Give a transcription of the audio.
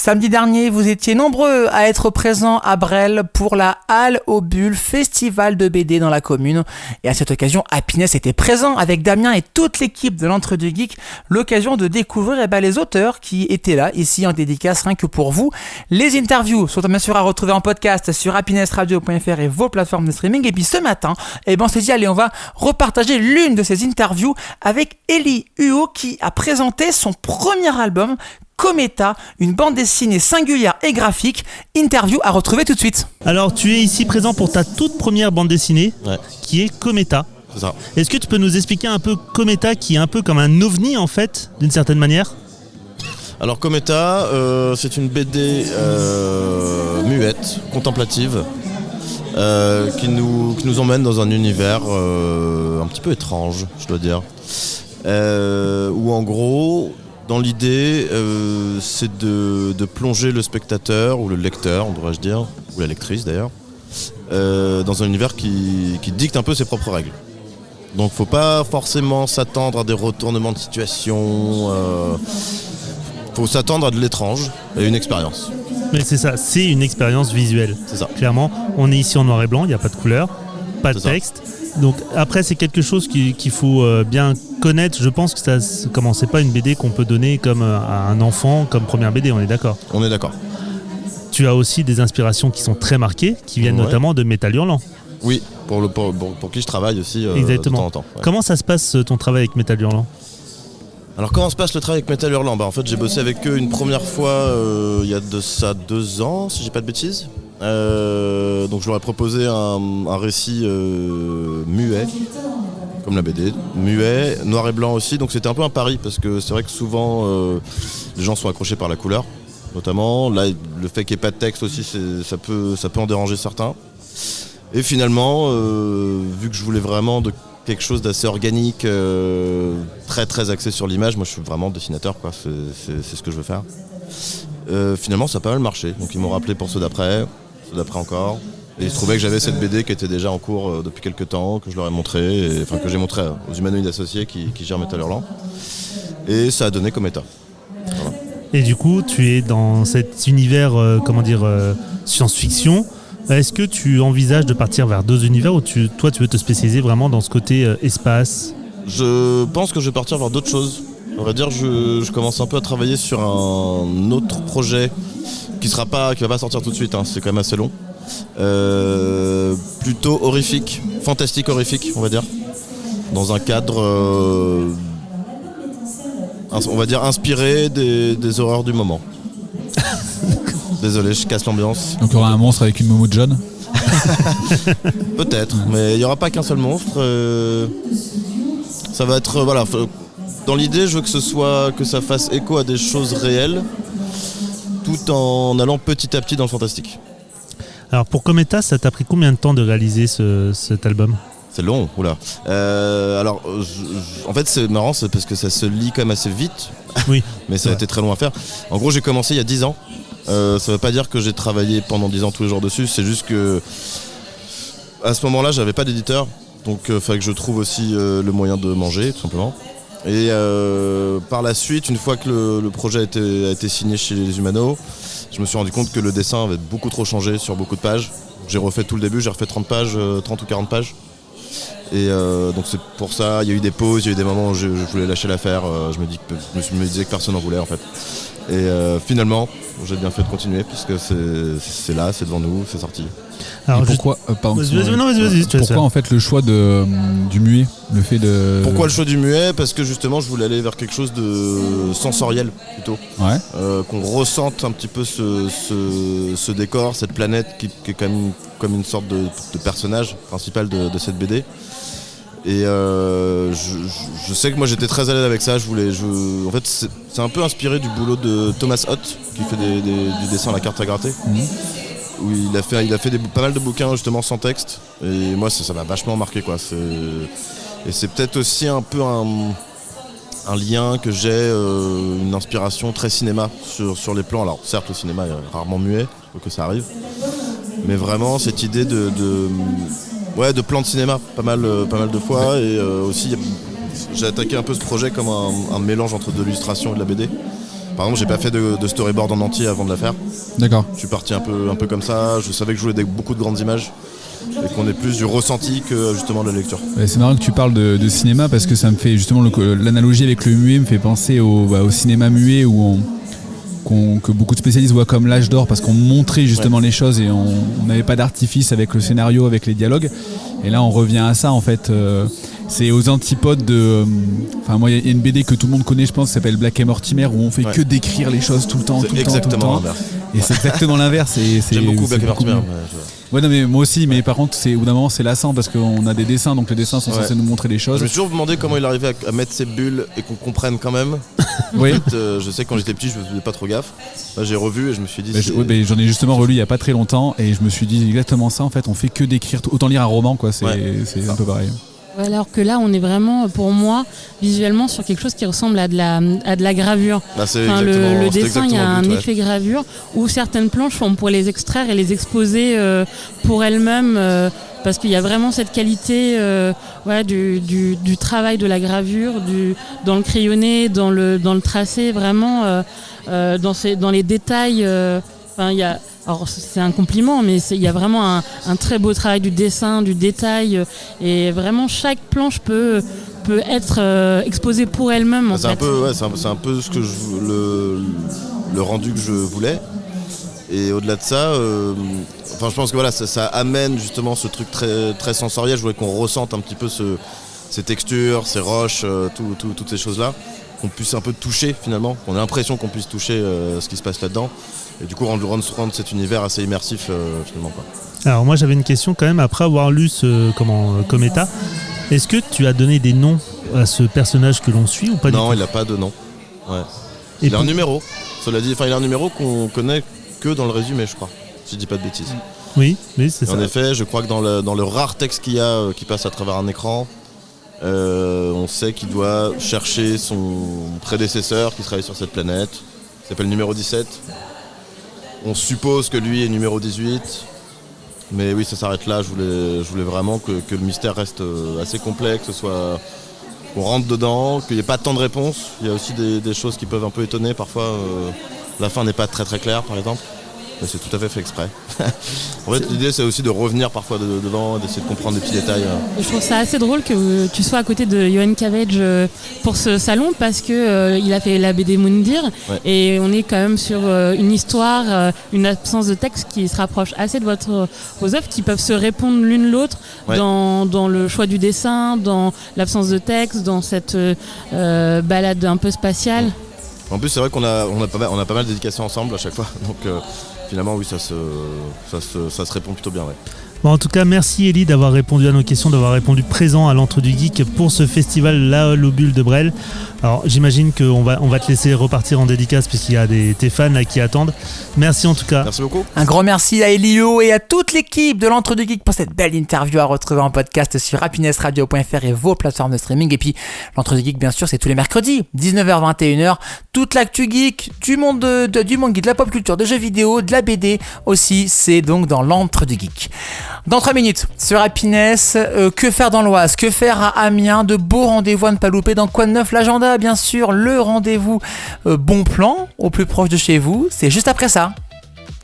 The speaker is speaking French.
Samedi dernier, vous étiez nombreux à être présents à Bresles pour la Halle aux Bulles, festival de BD dans la commune. Et à cette occasion, Happiness était présent avec Damien et toute l'équipe de l'Entre-deux Geeks. L'occasion de découvrir les auteurs qui étaient là, ici en dédicace, rien que pour vous. Les interviews sont bien sûr à retrouver en podcast sur happinessradio.fr et vos plateformes de streaming. Et puis ce matin, on s'est dit, allez, on va repartager l'une de ces interviews avec Elie Huot qui a présenté son premier album, Cometa, une bande dessinée singulière et graphique. Interview à retrouver tout de suite. Alors, tu es ici présent pour ta toute première bande dessinée, qui est Cometa. C'est ça. Est-ce que tu peux nous expliquer un peu Cometa, qui est un peu comme un ovni, en fait, d'une certaine manière ? Alors, Cometa, c'est une BD muette, contemplative, qui nous emmène dans un univers un petit peu étrange, je dois dire. Où, en gros... Dans l'idée, c'est de plonger le spectateur, ou le lecteur, on devrait-je dire, ou la lectrice d'ailleurs, dans un univers qui dicte un peu ses propres règles. Donc faut pas forcément s'attendre à des retournements de situation, faut s'attendre à de l'étrange et une expérience. Mais c'est ça, c'est une expérience visuelle. C'est ça. Clairement, on est ici en noir et blanc, il n'y a pas de couleur, pas de texte. Donc après c'est quelque chose qu'il faut bien connaître. Je pense que c'est pas une BD qu'on peut donner comme à un enfant comme première BD, on est d'accord ? On est d'accord. Tu as aussi des inspirations qui sont très marquées, qui viennent notamment de Métal Hurlant. Oui, pour qui je travaille aussi de temps en temps. Ouais. Comment ça se passe ton travail avec Métal Hurlant ? Alors comment se passe le travail avec Métal Hurlant ? En fait j'ai bossé avec eux une première fois il y a de ça 2 ans, si j'ai pas de bêtises. Donc je leur ai proposé un récit muet, comme la BD, muet, noir et blanc aussi, donc c'était un peu un pari parce que c'est vrai que souvent les gens sont accrochés par la couleur, notamment. Là le fait qu'il n'y ait pas de texte aussi, ça peut en déranger certains. Et finalement, vu que je voulais vraiment de quelque chose d'assez organique, très très axé sur l'image, moi je suis vraiment dessinateur, quoi. C'est ce que je veux faire. Finalement ça a pas mal marché, donc ils m'ont rappelé pour ceux d'après encore, et il se trouvait que j'avais cette BD qui était déjà en cours depuis quelques temps, que je leur ai montré, que j'ai montré aux humanoïdes associés qui gèrent Métal Hurlant, et ça a donné Cometa. Voilà. Et du coup tu es dans cet univers science-fiction. Est-ce que tu envisages de partir vers 2 univers ou toi tu veux te spécialiser vraiment dans ce côté espace ? Je pense que je vais partir vers d'autres choses. À vrai dire, je commence un peu à travailler sur un autre projet qui va pas sortir tout de suite, c'est quand même assez long. Plutôt horrifique, fantastique horrifique, on va dire. Dans un cadre, on va dire, inspiré des horreurs du moment. Désolé, je casse l'ambiance. Donc il y aura un monstre avec une moumoute jaune ? Peut-être, mais il n'y aura pas qu'un seul monstre. Ça va être, voilà... Dans l'idée, je veux que ça fasse écho à des choses réelles, tout en allant petit à petit dans le fantastique. Alors pour Cometa, ça t'a pris combien de temps de réaliser cet album ? C'est long, oula. En fait, c'est marrant, c'est parce que ça se lit quand même assez vite. Oui. Mais ça a été très long à faire. En gros, j'ai commencé il y a 10 ans. Ça veut pas dire que j'ai travaillé pendant 10 ans tous les jours dessus. C'est juste que à ce moment-là, j'avais pas d'éditeur, donc il fallait que je trouve aussi le moyen de manger, tout simplement. Et par la suite, une fois que le projet a été signé chez les Humano, je me suis rendu compte que le dessin avait beaucoup trop changé sur beaucoup de pages. J'ai refait tout le début, j'ai refait 30 ou 40 pages. Et donc c'est pour ça, il y a eu des pauses, il y a eu des moments où je voulais lâcher l'affaire. Je me disais que personne n'en voulait en fait. Et finalement, j'ai bien fait de continuer puisque c'est là, c'est devant nous, c'est sorti. Alors pourquoi vas-y, en fait le choix du muet, le fait de... Pourquoi le choix du muet ? Parce que justement je voulais aller vers quelque chose de sensoriel plutôt. Qu'on ressente un petit peu ce décor, cette planète qui est quand même comme une sorte de personnage principal de cette BD. Et je sais que moi j'étais très à l'aise avec ça. En fait c'est un peu inspiré du boulot de Thomas Hoth qui fait du dessin à la carte à gratter. Où il a fait pas mal de bouquins justement sans texte, et moi ça m'a vachement marqué, quoi. Et c'est peut-être aussi un peu un lien que j'ai, une inspiration très cinéma sur les plans. Alors certes le cinéma est rarement muet, faut que ça arrive, mais vraiment cette idée de plans de cinéma pas mal de fois. Et aussi j'ai attaqué un peu ce projet comme un mélange entre de l'illustration et de la BD. Par exemple, j'ai pas fait de storyboard en entier avant de la faire. D'accord. Je suis parti un peu comme ça. Je savais que je voulais beaucoup de grandes images et qu'on ait plus du ressenti que justement de la lecture. C'est marrant que tu parles de cinéma parce que ça me fait justement l'analogie avec le muet me fait penser au cinéma muet où que beaucoup de spécialistes voient comme l'âge d'or parce qu'on montrait justement les choses et on n'avait pas d'artifice avec le scénario, avec les dialogues. Et là on revient à ça en fait. C'est aux antipodes de... Enfin moi il y a une BD que tout le monde connaît je pense qui s'appelle Black et Mortimer où on fait que décrire les choses tout le temps. C'est exactement l'inverse. Et c'est exactement l'inverse. J'aime beaucoup Black et Mortimer. Ouais, non, mais moi aussi, mais par contre, au bout d'un moment, c'est lassant parce qu'on a des dessins, donc les dessins sont censés nous montrer des choses. Je me suis toujours demandé comment il arrivait à mettre ses bulles et qu'on comprenne quand même. Oui. En fait, je sais que quand j'étais petit, je me faisais pas trop gaffe. Là, j'ai revu et je me suis dit. J'en ai justement relu il y a pas très longtemps et je me suis dit exactement ça. En fait, on fait que d'écrire. Autant lire un roman, quoi. C'est un peu pareil. Alors que là, on est vraiment, pour moi, visuellement sur quelque chose qui ressemble à de la gravure. Le dessin, il y a un effet gravure où certaines planches, on pourrait les extraire et les exposer pour elles-mêmes parce qu'il y a vraiment cette qualité du travail de la gravure, dans le crayonné, dans le tracé, vraiment dans les détails. Alors c'est un compliment, mais il y a vraiment un très beau travail du dessin, du détail, et vraiment chaque planche peut être exposée pour elle-même. C'est un peu ce que le rendu que je voulais. Et au-delà de ça, je pense que voilà, ça amène justement ce truc très, très sensoriel. Je voulais qu'on ressente un petit peu ces textures, ces roches, toutes ces choses-là, qu'on puisse un peu toucher finalement, qu'on ait l'impression qu'on puisse toucher ce qui se passe là-dedans. Et du coup, rendre cet univers assez immersif finalement, quoi. Alors moi j'avais une question quand même, après avoir lu Cometa, est-ce que tu as donné des noms à ce personnage que l'on suit ou pas du tout ? Non, il n'a pas de nom. Ouais. Il a un numéro, cela dit, il a un numéro qu'on connaît que dans le résumé, je crois, si je dis pas de bêtises. Oui, c'est ça. En effet, je crois que dans le rare texte qu'il y a, qui passe à travers un écran, on sait qu'il doit chercher son prédécesseur qui travaille sur cette planète, qui s'appelle numéro 17. On suppose que lui est numéro 18, mais oui, ça s'arrête là. Je voulais vraiment que le mystère reste assez complet, qu'on rentre dedans, qu'il n'y ait pas tant de réponses. Il y a aussi des choses qui peuvent un peu étonner. Parfois, la fin n'est pas très très claire, par exemple. Mais c'est tout à fait fait exprès. En fait, l'idée, c'est aussi de revenir parfois devant, d'essayer de comprendre des petits détails. Je trouve ça assez drôle que tu sois à côté de Johan Cavage pour ce salon parce qu'il a fait la BD Moundir et on est quand même sur une histoire, une absence de texte qui se rapproche assez de vos œuvres qui peuvent se répondre l'une l'autre dans le choix du dessin, dans l'absence de texte, dans cette balade un peu spatiale. En plus, c'est vrai qu'on a pas mal dédicacés ensemble à chaque fois. Donc finalement, oui, ça se répond plutôt bien. Ouais. Bon, en tout cas, merci Elie d'avoir répondu à nos questions, d'avoir répondu présent à l'Entre du Geek pour ce festival La Halle aux Bulles de Bresles. Alors j'imagine qu'on va te laisser repartir en dédicace puisqu'il y a tes fans là, qui attendent. Merci en tout cas. Merci beaucoup. Un grand merci à Elio et à toute l'équipe de l'Entre du Geek pour cette belle interview à retrouver en podcast sur happinessradio.fr et vos plateformes de streaming. Et puis l'Entre du Geek, bien sûr, c'est tous les mercredis, 19h-21h. Toute l'actu geek, du monde geek, de la pop culture, de jeux vidéo, de la BD aussi, c'est donc dans l'Entre du Geek. Dans 3 minutes, sur Happiness, que faire dans l'Oise, que faire à Amiens, de beaux rendez-vous à ne pas louper, dans Quoi de neuf l'agenda, bien sûr, le rendez-vous bon plan au plus proche de chez vous, c'est juste après ça.